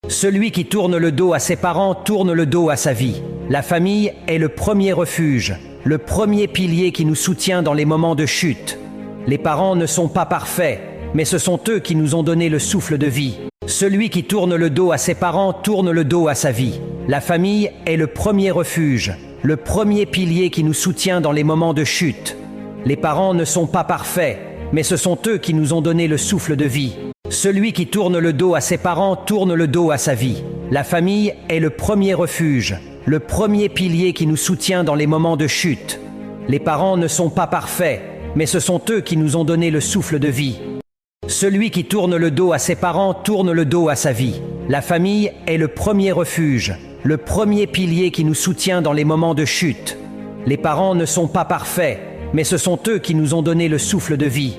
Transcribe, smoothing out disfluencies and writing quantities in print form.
Celui qui tourne le dos à ses parents tourne le dos à sa vie. La famille est le premier refuge, le premier pilier qui nous soutient dans les moments de chute. Les parents ne sont pas parfaits, mais ce sont eux qui nous ont donné le souffle de vie. Celui qui tourne le dos à ses parents tourne le dos à sa vie. La famille est le premier refuge, le premier pilier qui nous soutient dans les moments de chute. Les parents ne sont pas parfaits, mais ce sont eux qui nous ont donné le souffle de vie. Celui qui tourne le dos à ses parents tourne le dos à sa vie. La famille est le premier refuge, le premier pilier qui nous soutient dans les moments de chute. Les parents ne sont pas parfaits, mais ce sont eux qui nous ont donné le souffle de vie. Celui qui tourne le dos à ses parents tourne le dos à sa vie. La famille est le premier refuge, le premier pilier qui nous soutient dans les moments de chute. Les parents ne sont pas parfaits, mais ce sont eux qui nous ont donné le souffle de vie.